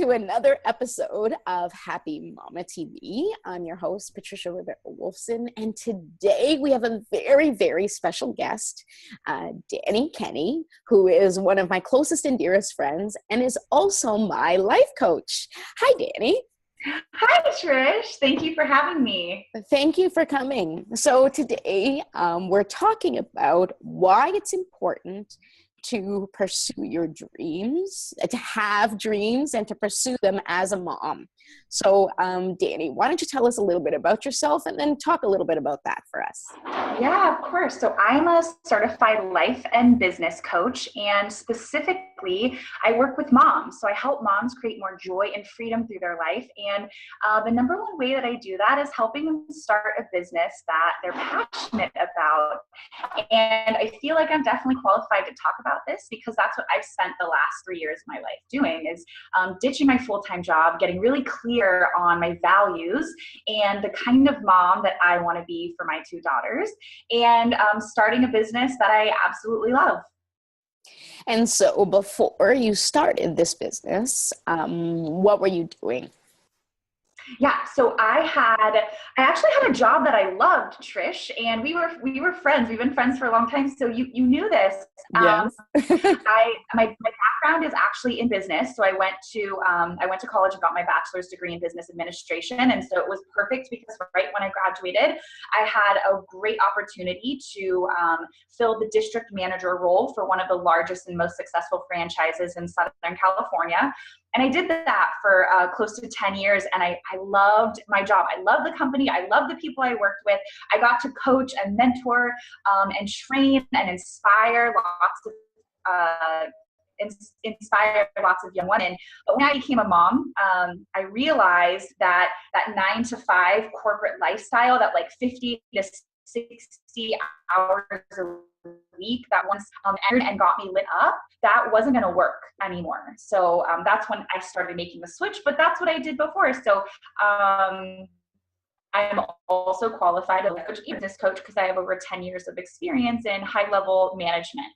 to another episode of Happy Mama TV. I'm your host, Patricia Rivera-Wolfson, and today we have a very, very special guest, Dani Kenney, who is one of my closest and dearest friends and is also my life coach. Hi, Dani. Hi, Trish. Thank you for having me. Thank you for coming. So today we're talking about why it's important to pursue your dreams, to have dreams and to pursue them as a mom. So Dani, why don't you tell us a little bit about yourself and then talk a little bit about that for us? Yeah, of course. So I'm a certified life and business coach, and specifically I work with moms. So I help moms create more joy and freedom through their life. And the number one way that I do that is helping them start a business that they're passionate about. And I feel like I'm definitely qualified to talk about this because that's what I've spent the last 3 years of my life doing, is ditching my full-time job, getting really clear on my values and the kind of mom that I want to be for my two daughters, and starting a business that I absolutely love. And so before you started this business, what were you doing? Yeah, so I actually had a job that I loved, Trish, and we were friends. We've been friends for a long time, so you knew this. Yes. My background is actually in business, so I went to college and got my bachelor's degree in business administration, and so it was perfect because right when I graduated, I had a great opportunity to fill the district manager role for one of the largest and most successful franchises in Southern California. And I did that for close to 10 years, and I loved my job. I loved the company. I loved the people I worked with. I got to coach and mentor and train and inspire lots of young women. But when I became a mom, I realized that 9 to 5 corporate lifestyle, that like 50 to 60 hours a week that once entered and got me lit up, that wasn't going to work anymore. So that's when I started making the switch, but that's what I did before. So I'm also qualified as a business coach because I have over 10 years of experience in high level management.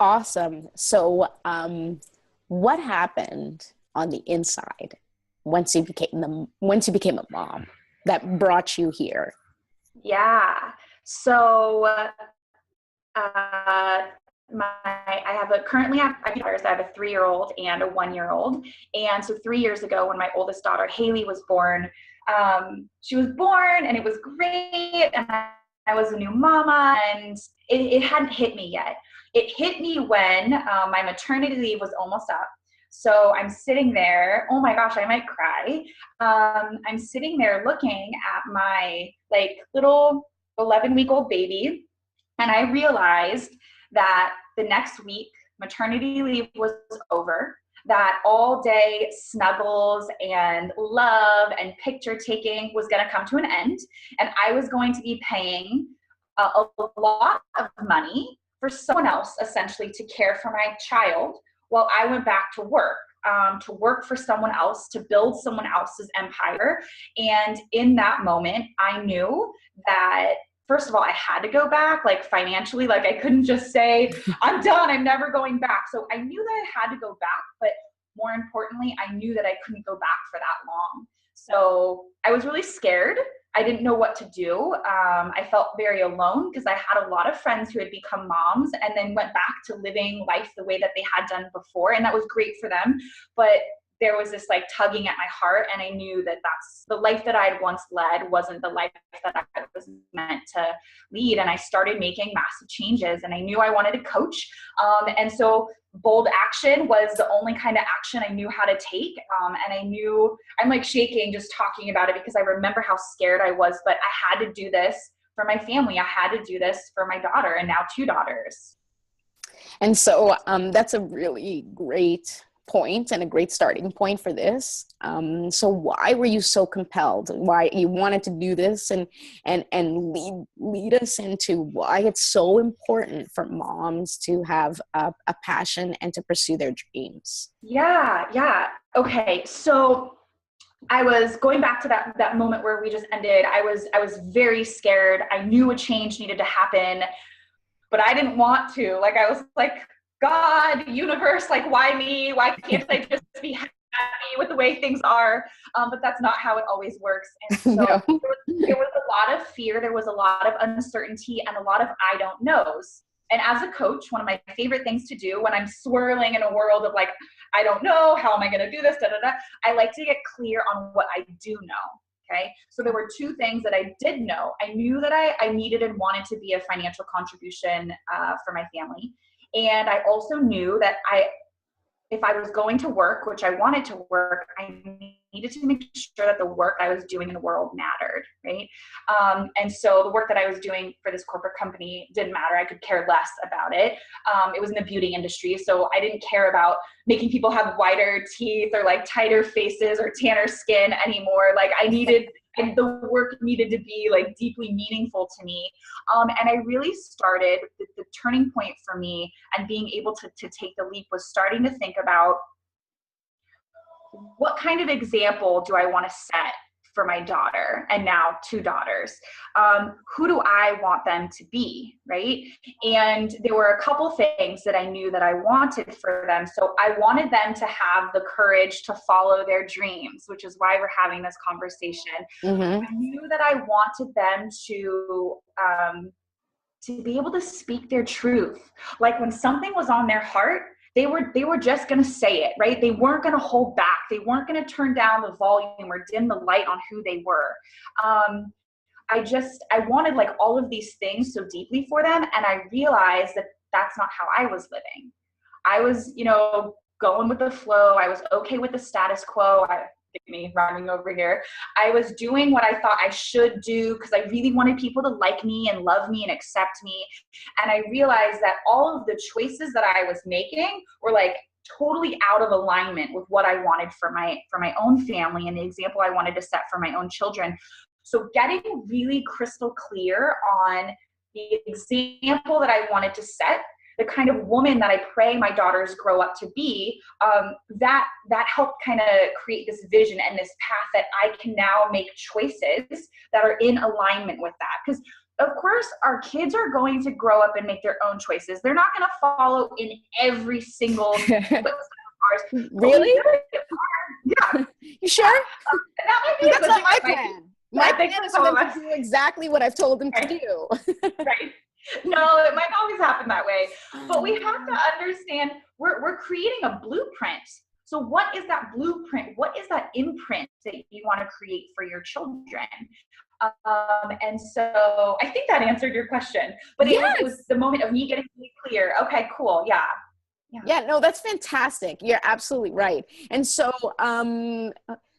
Awesome. So what happened on the inside once you became a mom that brought you here? Yeah. So I have a 3-year-old and a 1-year-old. And so 3 years ago, when my oldest daughter, Haley, was born, she was born and it was great. And I was a new mama, and it hadn't hit me yet. It hit me when my maternity leave was almost up. So I'm sitting there, oh my gosh, I might cry. I'm sitting there looking at my little 11-week-old baby, and I realized that the next week maternity leave was over, that all day snuggles and love and picture taking was going to come to an end, and I was going to be paying a lot of money for someone else essentially to care for my child while I went back to work for someone else, to build someone else's empire. And in that moment, I knew that, first of all, I had to go back, financially. I couldn't just say, I'm done, I'm never going back. So I knew that I had to go back, but more importantly, I knew that I couldn't go back for that long. So I was really scared. I didn't know what to do. I felt very alone because I had a lot of friends who had become moms and then went back to living life the way that they had done before. And that was great for them. But there was this tugging at my heart, and I knew that that's the life that I had once led wasn't the life that I was meant to lead. And I started making massive changes, and I knew I wanted to coach. And so bold action was the only kind of action I knew how to take. And I knew, I'm shaking just talking about it because I remember how scared I was, but I had to do this for my family. I had to do this for my daughter, and now 2 daughters. And so that's a really great point and a great starting point for this. So why were you so compelled? Why you wanted to do this and lead us into why it's so important for moms to have a passion and to pursue their dreams? Yeah. Okay. So I was going back to that moment where we just ended. I was very scared. I knew a change needed to happen, but I didn't want to. I was like, God, universe, why me? Why can't I just be happy with the way things are, but that's not how it always works. And so No. there was a lot of fear, there was a lot of uncertainty, and a lot of I don't knows. And as a coach, one of my favorite things to do when I'm swirling in a world of like, I don't know, how am I going to do this, da, da, da, I like to get clear on what I do know. Okay. So there were two things that I did know. I knew that I needed and wanted to be a financial contribution for my family. And I also knew that if I was going to work, which I wanted to work, I needed to make sure that the work I was doing in the world mattered, right? And so the work that I was doing for this corporate company didn't matter. I could care less about it. It was in the beauty industry, so I didn't care about making people have whiter teeth or like tighter faces or tanner skin anymore. Like and the work needed to be like deeply meaningful to me. And I really started, the turning point for me and being able to take the leap was starting to think about what kind of example do I want to set for my daughter, and now two daughters. Who do I want them to be, right? And there were a couple things that I knew that I wanted for them. So I wanted them to have the courage to follow their dreams, which is why we're having this conversation. Mm-hmm. I knew that I wanted them to be able to speak their truth. Like when something was on their heart, they were just going to say it, right? They weren't going to hold back. They weren't going to turn down the volume or dim the light on who they were. I wanted like all of these things so deeply for them. And I realized that that's not how I was living. I was, going with the flow. I was okay with the status quo. Me rhyming over here. I was doing what I thought I should do because I really wanted people to like me and love me and accept me. And I realized that all of the choices that I was making were like totally out of alignment with what I wanted for my own family and the example I wanted to set for my own children. So getting really crystal clear on the example that I wanted to set, the kind of woman that I pray my daughters grow up to be, that helped kind of create this vision and this path that I can now make choices that are in alignment with that. Because of course, our kids are going to grow up and make their own choices. They're not going to follow in every single footstep of ours. Really? Yeah. You sure? That might be that's not my plan. My plan is for them us. to do exactly what I've told them to do. Right. No, it might always happen that way. But we have to understand we're creating a blueprint. So what is that blueprint? What is that imprint that you want to create for your children? And so I think that answered your question. But Yes. it was the moment of me getting really clear. Okay, cool. Yeah. Yeah, no, that's fantastic. You're absolutely right. And so,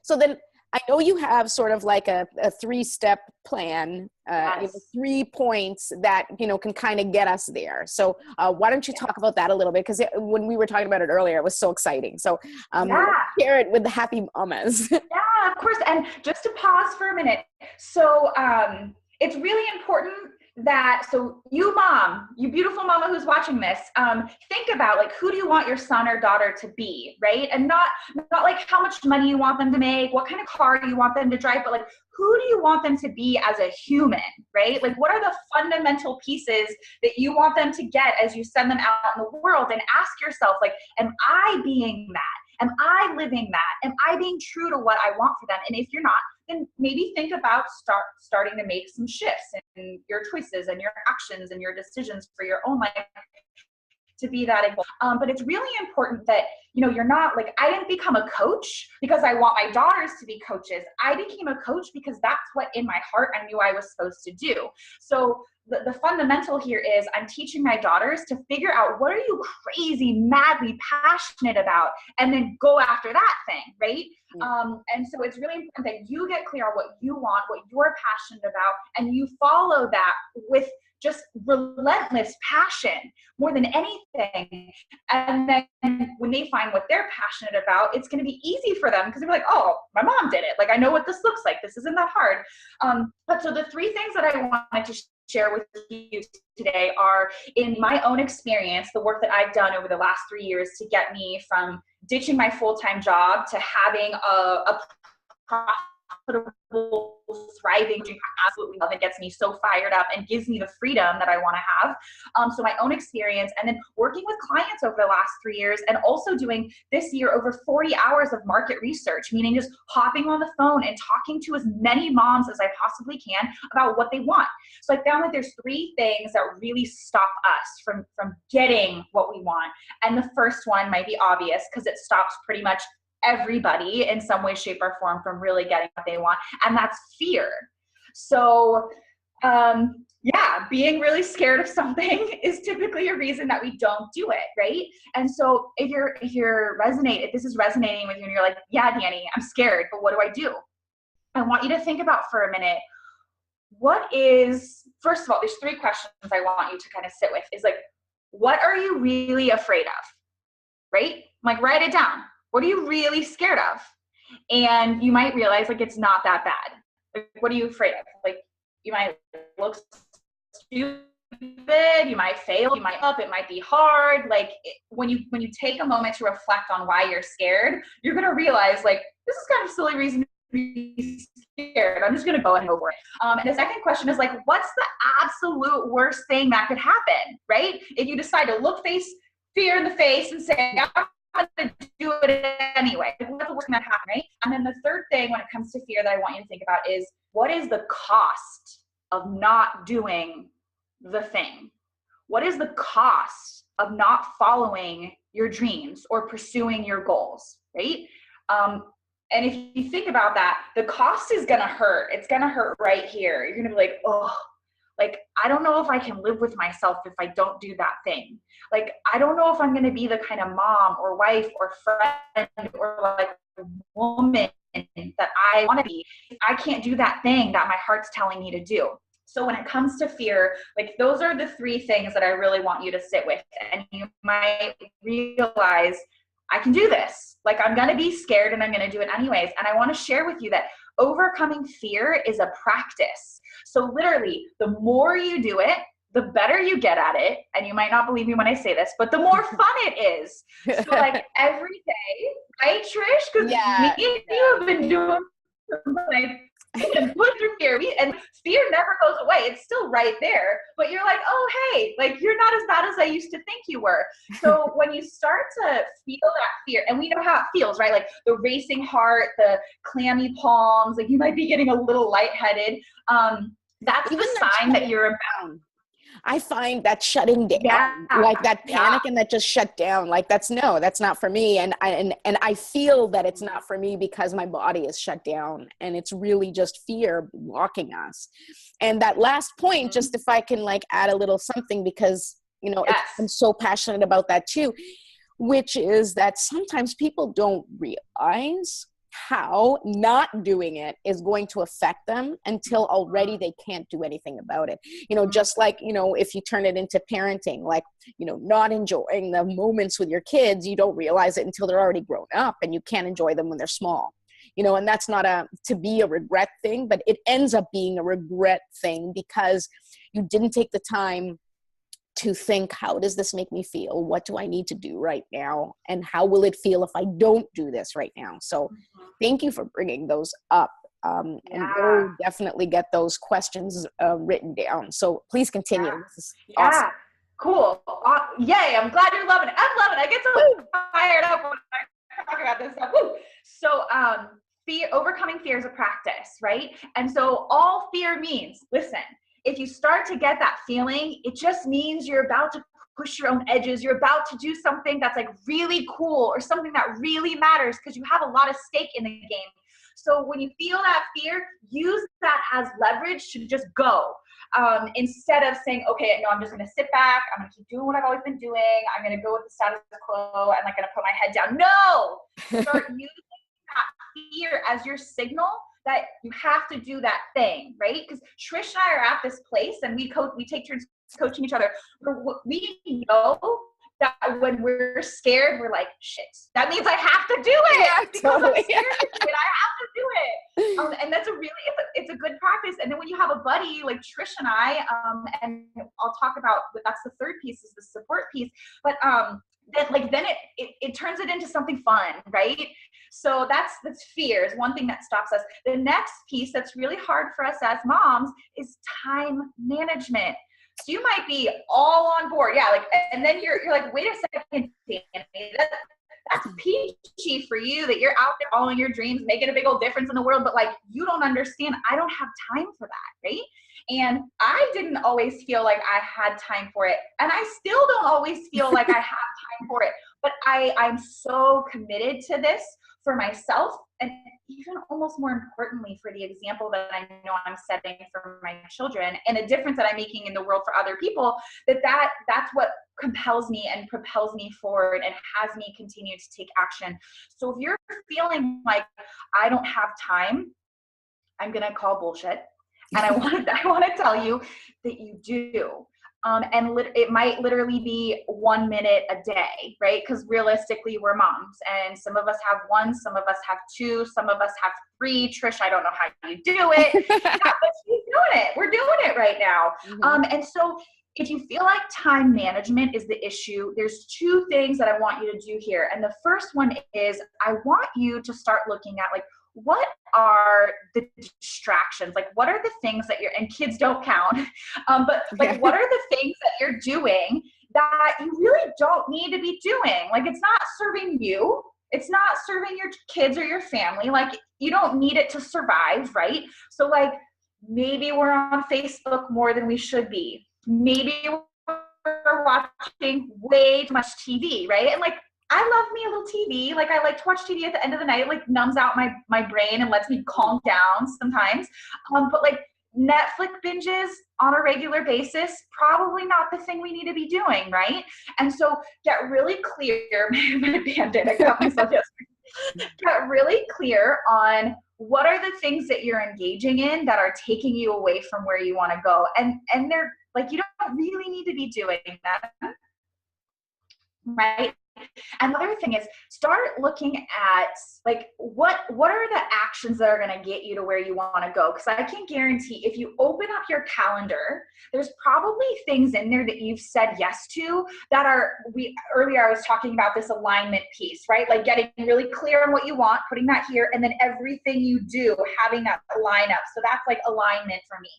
so then I know you have sort of like a 3-step plan, Yes. 3 points that, can kind of get us there. So why don't you talk about that a little bit? Because when we were talking about it earlier, it was so exciting. So share it with the happy mamas. Yeah, of course. And just to pause for a minute. So it's really important that, so you mom, you beautiful mama who's watching this, think about like, who do you want your son or daughter to be, right? And not like how much money you want them to make, what kind of car you want them to drive, but like, who do you want them to be as a human, right? Like, what are the fundamental pieces that you want them to get as you send them out in the world? And ask yourself, like, am I being that? Am I living that? Am I being true to what I want for them? And if you're not, then maybe think about starting to make some shifts in your choices and your actions and your decisions for your own life to be that example. But it's really important that, you're not like, I didn't become a coach because I want my daughters to be coaches. I became a coach because that's what in my heart I knew I was supposed to do. So the fundamental here is I'm teaching my daughters to figure out what are you crazy, madly passionate about, and then go after that thing, right? And so it's really important that you get clear on what you want, what you're passionate about, and you follow that with just relentless passion more than anything. And then when they find what they're passionate about, it's going to be easy for them because they're like, oh, my mom did it. Like, I know what this looks like. This isn't that hard. But so the 3 things that I wanted to share with you today are, in my own experience, the work that I've done over the last 3 years to get me from ditching my full-time job to having a profitable, thriving, which I absolutely love and gets me so fired up and gives me the freedom that I want to have. So my own experience, and then working with clients over the last 3 years, and also doing this year over 40 hours of market research, meaning just hopping on the phone and talking to as many moms as I possibly can about what they want. So I found that there's 3 things that really stop us from getting what we want. And the first one might be obvious because it stops pretty much everybody in some way, shape, or form from really getting what they want, and that's fear. So being really scared of something is typically a reason that we don't do it, right? And so if this is resonating with you and you're like, yeah, Dani, I'm scared, but what do I do? I want you to think about for a minute, first of all, there's 3 questions I want you to kind of sit with, is like, what are you really afraid of, right? Like, write it down. What are you really scared of? And you might realize, like, it's not that bad. Like, what are you afraid of? Like, you might look stupid, you might fail, you might up, it might be hard. Like, when you take a moment to reflect on why you're scared, you're going to realize, like, this is kind of a silly reason to be scared. I'm just going to go and go for it. And the second question is, like, what's the absolute worst thing that could happen, right? If you decide to look fear in the face and say, I'm going to do it anyway. What's the worst thing that happen, right? And then the third thing when it comes to fear that I want you to think about is, what is the cost of not doing the thing? What is the cost of not following your dreams or pursuing your goals, right? And if you think about that, the cost is going to hurt. It's going to hurt right here. You're going to be like, oh, like, I don't know if I can live with myself if I don't do that thing. Like, I don't know if I'm going to be the kind of mom or wife or friend or like woman that I want to be. I can't do that thing that my heart's telling me to do. So when it comes to fear, like, those are the 3 things that I really want you to sit with. And you might realize, I can do this. Like, I'm going to be scared and I'm going to do it anyways. And I want to share with you that overcoming fear is a practice. So literally, the more you do it, the better you get at it. And you might not believe me when I say this, but the more fun it is. So like every day, right, Trish? Because me and you have been doing and put through fear, and fear never goes away. It's still right there, but you're like, oh, hey, like, you're not as bad as I used to think you were. So when you start to feel that fear, and we know how it feels, right? Like the racing heart, the clammy palms, like you might be getting a little lightheaded. That's even the sign that you're about. I find that shutting down, like that panic and that just shut down, like that's not for me. And I feel that it's not for me because my body is shut down and it's really just fear blocking us. And that last point, just if I can like add a little something, because, you know, I'm so passionate about that too, which is that sometimes people don't realize how not doing it is going to affect them until already they can't do anything about it. You know, just like, you know, if you turn it into parenting, like, you know, not enjoying the moments with your kids, you don't realize it until they're already grown up and you can't enjoy them when they're small. You know, and that's not to be a regret thing, but it ends up being a regret thing because you didn't take the time to think, how does this make me feel? What do I need to do right now? And how will it feel if I don't do this right now? So thank you for bringing those up. And we'll definitely get those questions written down. So please continue. This is awesome. Cool. Yay. I'm glad you're loving it. I'm loving it. I get so fired up when I talk about this stuff. Woo. So overcoming fear is a practice, right? And so all fear means, listen, if you start to get that feeling, it just means you're about to push your own edges. You're about to do something that's like really cool or something that really matters because you have a lot of stake in the game. So when you feel that fear, use that as leverage to just go. Instead of saying, okay, no, I'm just going to sit back. I'm going to keep doing what I've always been doing. I'm going to go with the status quo. I'm not going to put my head down. No! Start using that fear as your signal that you have to do that thing, right? Because Trish and I are at this place and we take turns coaching each other. We know that when we're scared, we're like, shit, that means I have to do it. Yeah, because totally. I'm scared to do it. I have to do it. And that's it's a good practice. And then when you have a buddy like Trish and I, and I'll talk about, but that's the third piece, is the support piece. But then it turns it into something fun, right? So that's fear is one thing that stops us. The next piece that's really hard for us as moms is time management. So you might be all on board. Yeah. Like, and then you're like, wait a second, Dani, that's peachy for you that you're out there following your dreams, making a big old difference in the world. But like, you don't understand. I don't have time for that. Right. And I didn't always feel like I had time for it. And I still don't always feel like I have time for it. But I'm so committed to this for myself, and even almost more importantly for the example that I know I'm setting for my children and the difference that I'm making in the world for other people, that's what compels me and propels me forward and has me continue to take action. So if you're feeling like I don't have time, I'm going to call bullshit. And I want to tell you that you do. It might literally be 1 minute a day, right? Because realistically, we're moms, and some of us have one, some of us have two, some of us have three. Trish, I don't know how you do it, yeah, but she's doing it. We're doing it right now. And so if you feel like time management is the issue, there's two things that I want you to do here. And the first one is I want you to start looking at like, what are the distractions? Like, what are the things that and kids don't count, but like, what are the things that you're doing that you really don't need to be doing? Like, it's not serving you. It's not serving your kids or your family. Like, you don't need it to survive, right? So like, maybe we're on Facebook more than we should be. Maybe we're watching way too much TV, right? And like, I love me a little TV. Like, I like to watch TV at the end of the night. It like numbs out my brain and lets me calm down sometimes. But like Netflix binges on a regular basis, probably not the thing we need to be doing, right? And so get really clear. My Band-Aid, I got myself yesterday. Get really clear on what are the things that you're engaging in that are taking you away from where you want to go. And they're like, you don't really need to be doing that, right? And the other thing is start looking at like, what are the actions that are going to get you to where you want to go? Because I can guarantee if you open up your calendar, there's probably things in there that you've said yes to that earlier I was talking about this alignment piece, right? Like getting really clear on what you want, putting that here, and then everything you do, having that line up. So that's like alignment for me.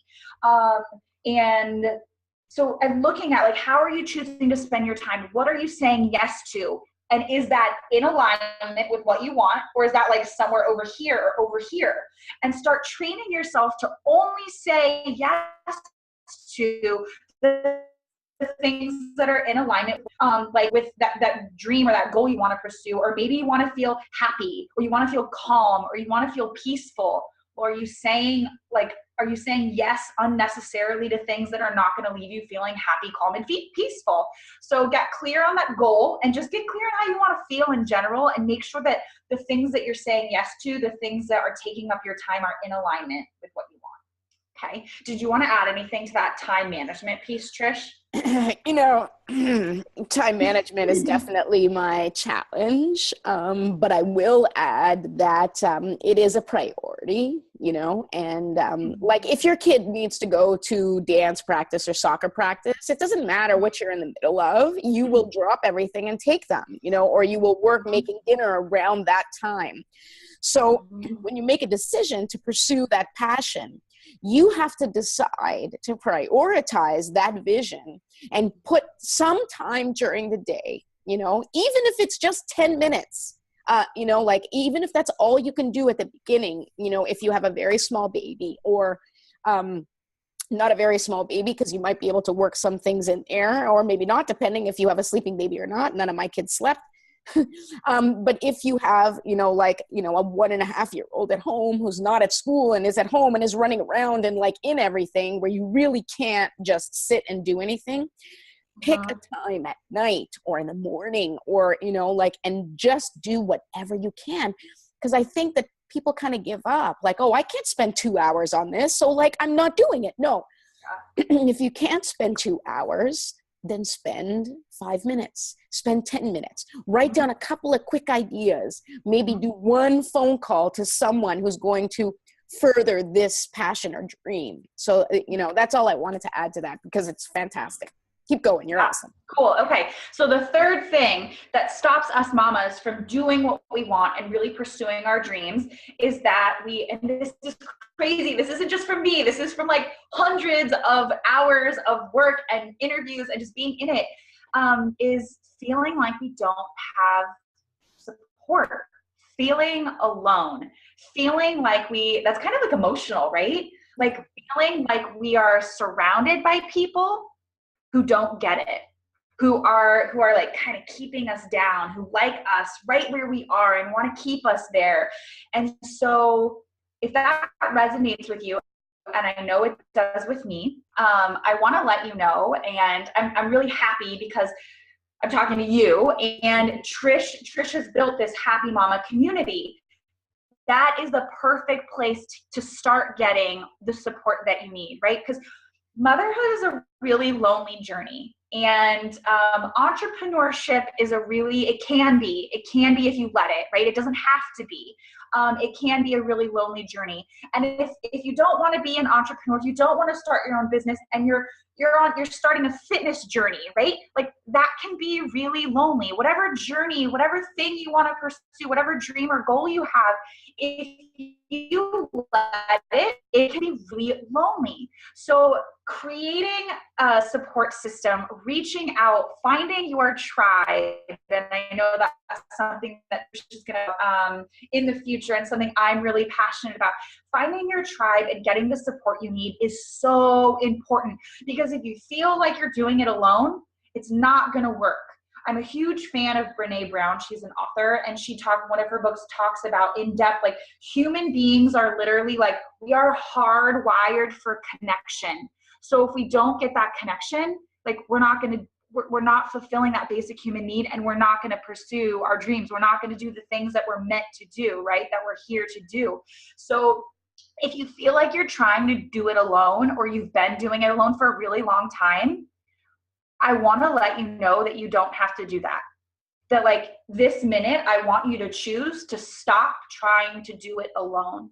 So I'm looking at like, how are you choosing to spend your time? What are you saying yes to? And is that in alignment with what you want? Or is that like somewhere over here or over here? And start training yourself to only say yes to the things that are in alignment, like with that dream or that goal you want to pursue. Or maybe you want to feel happy, or you want to feel calm, or you want to feel peaceful. Or are you saying yes unnecessarily to things that are not going to leave you feeling happy, calm, and peaceful? So get clear on that goal and just get clear on how you want to feel in general, and make sure that the things that you're saying yes to, the things that are taking up your time, are in alignment with what you want. Okay. Did you want to add anything to that time management piece, Trish? Time management is definitely my challenge, but I will add that it is a priority, and like if your kid needs to go to dance practice or soccer practice, it doesn't matter what you're in the middle of, you will drop everything and take them, or you will work making dinner around that time. So when you make a decision to pursue that passion, you have to decide to prioritize that vision and put some time during the day, even if it's just 10 minutes, like even if that's all you can do at the beginning, if you have a very small baby, or not a very small baby, because you might be able to work some things in there, or maybe not, depending if you have a sleeping baby or not. None of my kids slept. But if you have, a 1.5-year-old at home who's not at school and is at home and is running around and like in everything, where you really can't just sit and do anything, pick a time at night or in the morning, or, and just do whatever you can. Because I think that people kind of give up, like, oh, I can't spend 2 hours on this, so like, I'm not doing it. No, if you can't spend 2 hours, then spend 5 minutes, spend 10 minutes, write down a couple of quick ideas, maybe do one phone call to someone who's going to further this passion or dream. So, that's all I wanted to add to that, because it's fantastic. Keep going. You're awesome. Cool. Okay. So the third thing that stops us mamas from doing what we want and really pursuing our dreams is that and this is crazy. This isn't just from me. This is from like hundreds of hours of work and interviews and just being in it, is feeling like we don't have support, feeling alone, feeling like that's kind of like emotional, right? Like feeling like we are surrounded by people who don't get it, who are like kind of keeping us down, who like us right where we are and want to keep us there. And so if that resonates with you, and I know it does with me, I want to let you know, and I'm really happy because I'm talking to you, and Trish has built this Happy Mama community. That is the perfect place to start getting the support that you need, right? Because motherhood is a really lonely journey, and entrepreneurship is it can be if you let it, right? It doesn't have to be. It can be a really lonely journey. And if you don't want to be an entrepreneur, if you don't want to start your own business, and you're starting a fitness journey, right? Like that can be really lonely. Whatever journey, whatever thing you want to pursue, whatever dream or goal you have, if you let it can be really lonely. So creating a support system, reaching out, finding your tribe, and I know that's something that is going to in the future, and something I'm really passionate about. Finding your tribe and getting the support you need is so important, because if you feel like you're doing it alone, it's not going to work. I'm a huge fan of Brené Brown. She's an author, and one of her books talks about in depth, like human beings are literally like, we are hardwired for connection. So if we don't get that connection, like we're not fulfilling that basic human need, and we're not going to pursue our dreams. We're not going to do the things that we're meant to do, right? That we're here to do. So if you feel like you're trying to do it alone, or you've been doing it alone for a really long time, I want to let you know that you don't have to do that. That like this minute, I want you to choose to stop trying to do it alone.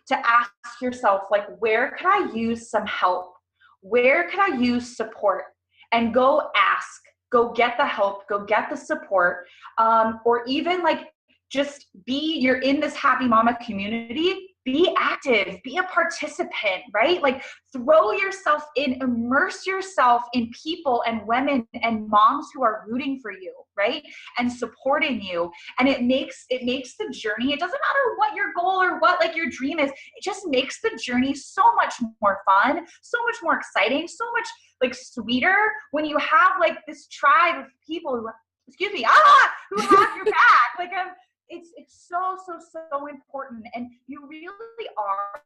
To ask yourself, like, where could I use some help? Where could I use support? And go ask, go get the help, go get the support, or even like just you're in this Happy Mama community. Be active, be a participant, right? Like throw yourself in, immerse yourself in people and women and moms who are rooting for you, right? And supporting you. And it makes the journey, it doesn't matter what your goal or what like your dream is, it just makes the journey so much more fun, so much more exciting, so much like sweeter when you have like this tribe of people who have your back. Like it's so important, and you really are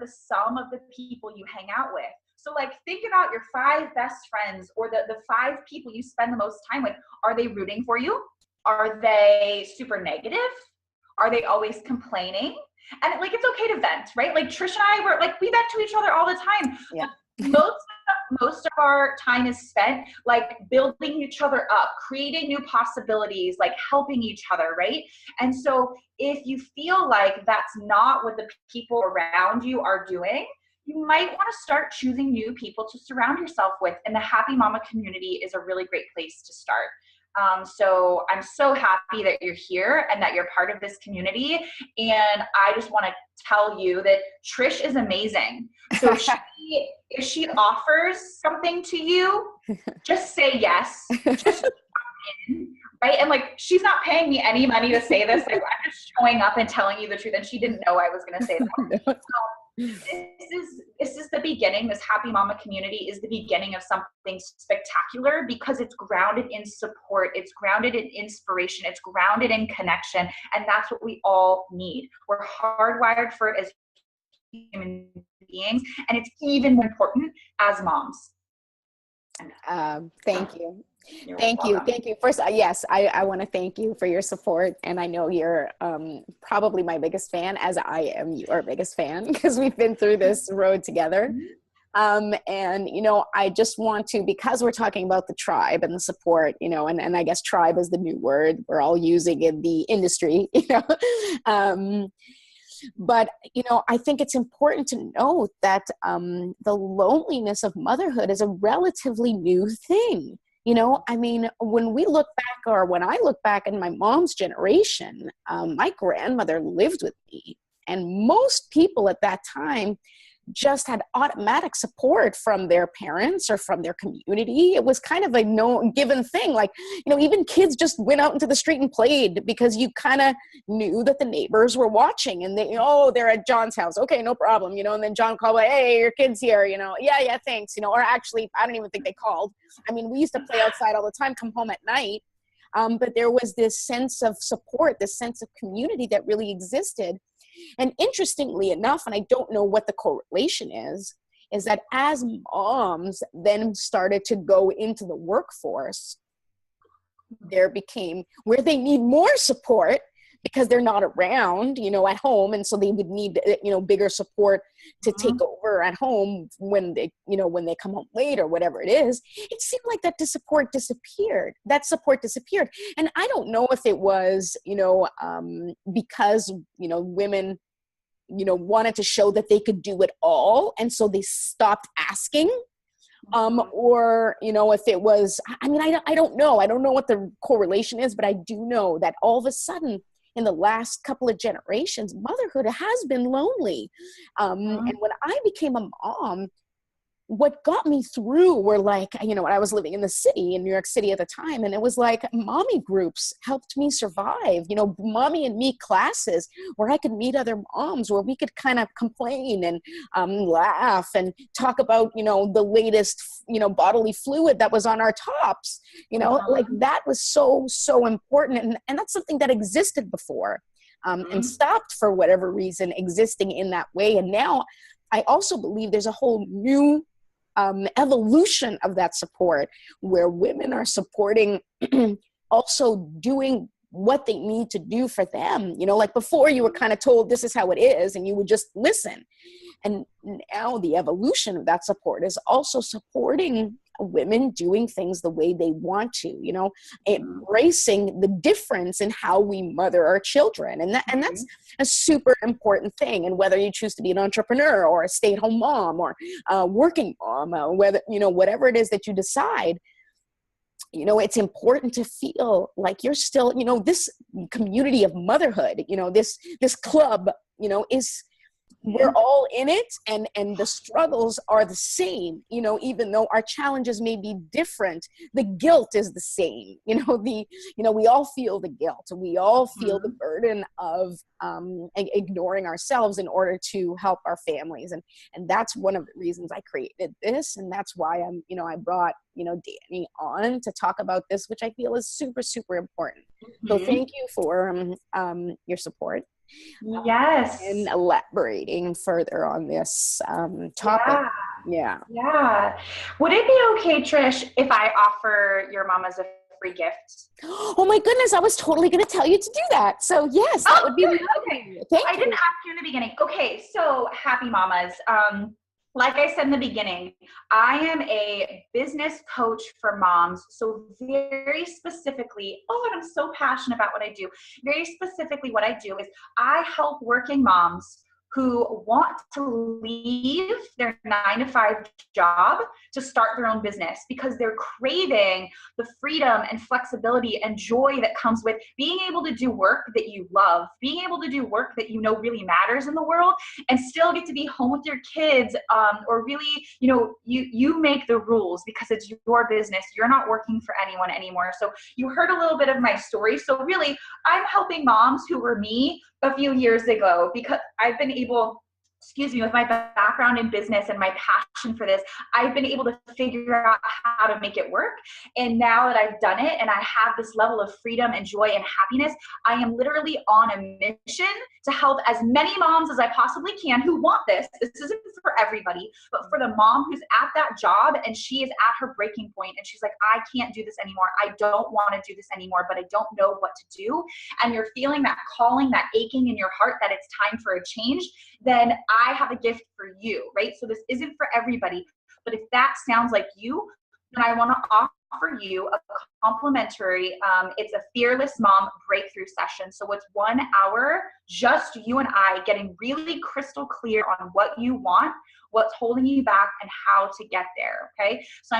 the sum of the people you hang out with. So like think about your 5 best friends, or the 5 people you spend the most time with. Are they rooting for you? Are they super negative? Are they always complaining? And like it's okay to vent, right? Like Trish and I were like, we vent to each other all the time. Yeah. Most of our time is spent like building each other up, creating new possibilities, like helping each other, right? And so if you feel like that's not what the people around you are doing, you might want to start choosing new people to surround yourself with. And the Happy Mama community is a really great place to start. So I'm so happy that you're here and that you're part of this community. And I just want to tell you that Trish is amazing. So if she offers something to you, just say yes. Just in, right? And like, she's not paying me any money to say this. Like, I'm just showing up and telling you the truth. And she didn't know I was going to say that. So, this is the beginning. This Happy Mama community is the beginning of something spectacular, because it's grounded in support, it's grounded in inspiration, it's grounded in connection, and that's what we all need. We're hardwired for it as human beings, and it's even more important as moms. Thank you. Thank you. First, yes, I want to thank you for your support. And I know you're probably my biggest fan, as I am your biggest fan, because we've been through this road together. And, you know, I just want to, because we're talking about the tribe and the support, you know, and I guess tribe is the new word we're all using in the industry, you know, But, I think it's important to note that the loneliness of motherhood is a relatively new thing. I mean, when we look back, or when I look back in my mom's generation, my grandmother lived with me. And most people at that time just had automatic support from their parents or from their community. It was kind of a no given thing. Like, even kids just went out into the street and played because you kind of knew that the neighbors were watching, and they're at John's house. Okay, no problem. And then John called, hey, your kid's here, yeah, thanks. Or actually, I don't even think they called. I mean, we used to play outside all the time, come home at night. But there was this sense of support, this sense of community that really existed. And interestingly enough, and I don't know what the correlation is that as moms then started to go into the workforce, there became where they need more support because they're not around, at home. And so they would need, bigger support to take over at home when they come home late or whatever it is. It seemed like that support disappeared. And I don't know if it was, because, women, wanted to show that they could do it all. And so they stopped asking. Or, if it was, I don't know. I don't know what the correlation is, but I do know that all of a sudden, in the last couple of generations, motherhood has been lonely. And when I became a mom, what got me through were like, I was living in the city, in New York City at the time, and it was like mommy groups helped me survive, mommy and me classes where I could meet other moms, where we could kind of complain and laugh and talk about, the latest, bodily fluid that was on our tops, like that was so, so important. And that's something that existed before and stopped for whatever reason existing in that way. And now I also believe there's a whole new evolution of that support where women are supporting also doing what they need to do for them. Like before you were kind of told this is how it is and you would just listen. And now the evolution of that support is also supporting women doing things the way they want to, embracing the difference in how we mother our children. And that's a super important thing. And whether you choose to be an entrepreneur or a stay-at-home mom or a working mom, whether, whatever it is that you decide, it's important to feel like you're still, this community of motherhood, this club, is, we're all in it, and the struggles are the same, even though our challenges may be different, the guilt is the same, we all feel the guilt, and we all feel the burden of ignoring ourselves in order to help our families. And that's one of the reasons I created this. And that's why I brought, Dani on to talk about this, which I feel is super, super important. So thank you for your support. Yes. And elaborating further on this topic. Yeah. Would it be okay, Trish, if I offer your mom as a free gift? Oh my goodness, I was totally going to tell you to do that. So yes, that would be lovely. Okay. I didn't ask you in the beginning. Okay, so happy mamas. Like I said in the beginning, I am a business coach for moms. So very specifically, and I'm so passionate about what I do. Very specifically, what I do is I help working moms who want to leave their 9-to-5 job to start their own business because they're craving the freedom and flexibility and joy that comes with being able to do work that you love, being able to do work that really matters in the world, and still get to be home with your kids, or really, you make the rules because it's your business. You're not working for anyone anymore. So you heard a little bit of my story. So really, I'm helping moms who were me a few years ago because I've been able, with my background in business and my passion for this, I've been able to figure out how to make it work. And now that I've done it and I have this level of freedom and joy and happiness, I am literally on a mission to help as many moms as I possibly can who want this. This isn't for everybody, but for the mom who's at that job and she is at her breaking point and she's like, I can't do this anymore. I don't want to do this anymore, but I don't know what to do. And you're feeling that calling, that aching in your heart that it's time for a change, then I have a gift for you, right? So this isn't for everybody, but if that sounds like you, then I want to offer you a complimentary, it's a Fearless Mom breakthrough session. So it's 1 hour, just you and I getting really crystal clear on what you want, what's holding you back, and how to get there, okay? So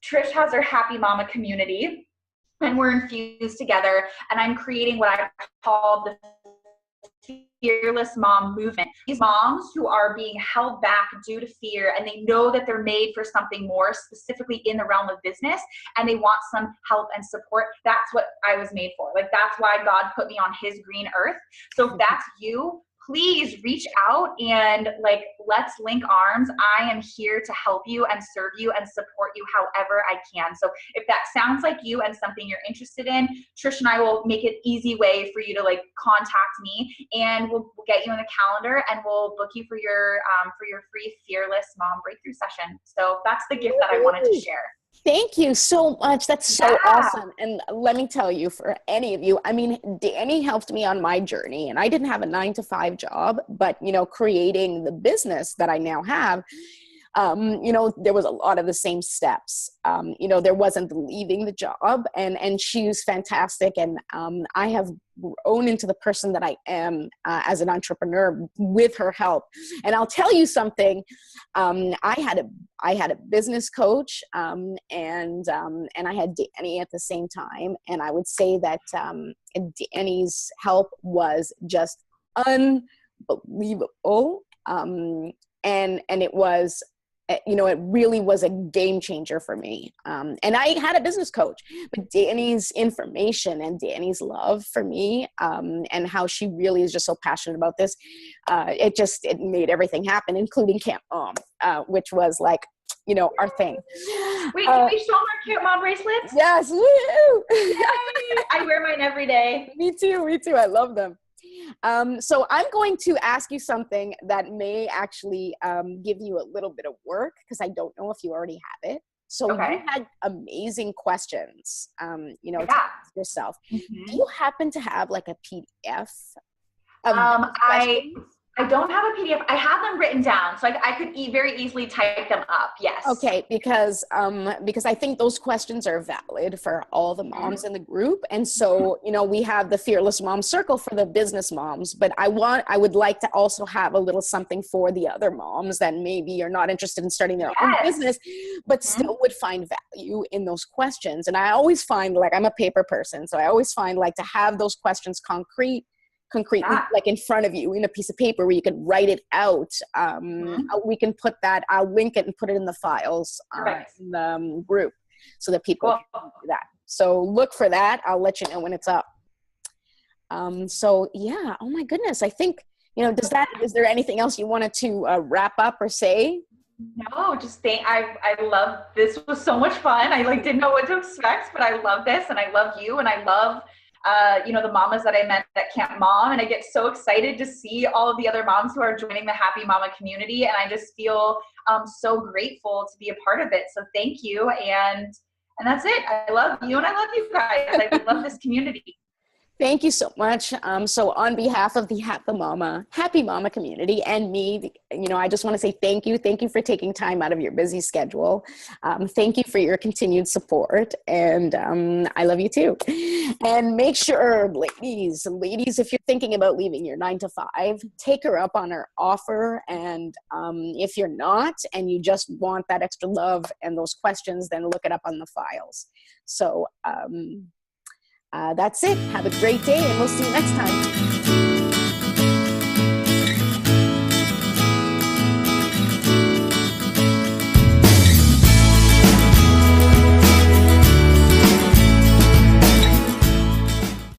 Trish has her Happy Mama community, and we're infused together, and I'm creating what I call the Fearless Mom movement. These moms who are being held back due to fear, and they know that they're made for something more, specifically in the realm of business, and they want some help and support. That's what I was made for. Like, that's why God put me on his green earth. So if that's you, please reach out and like, let's link arms. I am here to help you and serve you and support you however I can. So if that sounds like you and something you're interested in, Trish and I will make it easy way for you to like contact me, and we'll get you in the calendar, and we'll book you for your free Fearless Mom breakthrough session. So that's the gift that I wanted to share. Thank you so much. That's so awesome. And let me tell you, for any of you, I mean, Dani helped me on my journey, and I didn't have a 9-to-5 job, but, you know, creating the business that I now have, you know, there was a lot of the same steps. You know, there wasn't leaving the job, and she was fantastic. And I have grown into the person that I am as an entrepreneur with her help. And I'll tell you something. I had a business coach, and I had Dani at the same time. And I would say that Dani's help was just unbelievable. And it was, you know, it really was a game changer for me. And I had a business coach, but Dani's information and Dani's love for me, and how she really is just so passionate about this, it made everything happen, including Camp Mom, which was like, you know, our thing. Wait, can we show them our Camp Mom bracelets? Yes. Woo! Yay! I wear mine every day. Me too. I love them. So I'm going to ask you something that may actually give you a little bit of work, because I don't know if you already have it. So you had amazing questions, you know, to ask yourself. Mm-hmm. Do you happen to have like a PDF? I don't have a PDF. I have them written down, so I could very easily type them up. Yes. Okay, because I think those questions are valid for all the moms in the group. And so, you know, we have the Fearless Mom Circle for the business moms, but I would like to also have a little something for the other moms that maybe are not interested in starting their own business, but still would find value in those questions. And I always find, like, I'm a paper person, so I always find, like, to have those questions concretely, like in front of you in a piece of paper where you can write it out. We can put that, I'll link it and put it in the files in the group so that people can do that. So look for that. I'll let you know when it's up. So yeah, oh my goodness. I think, you know, is there anything else you wanted to wrap up or say? No, just I love, this was so much fun. I didn't know what to expect, but I love this, and I love you, and I love you know, the mamas that I met at Camp Mom, and I get so excited to see all of the other moms who are joining the Happy Mama community, and I just feel so grateful to be a part of it. So thank you, and that's it. I love you, and I love you guys. I love this community. Thank you so much. So on behalf of the Happy Mama community and me, you know, I just want to say thank you. Thank you for taking time out of your busy schedule. Thank you for your continued support. And I love you too. And make sure, ladies, if you're thinking about leaving your 9-to-5, take her up on her offer. And if you're not, and you just want that extra love and those questions, then look it up on the files. So, that's it. Have a great day, and we'll see you next time.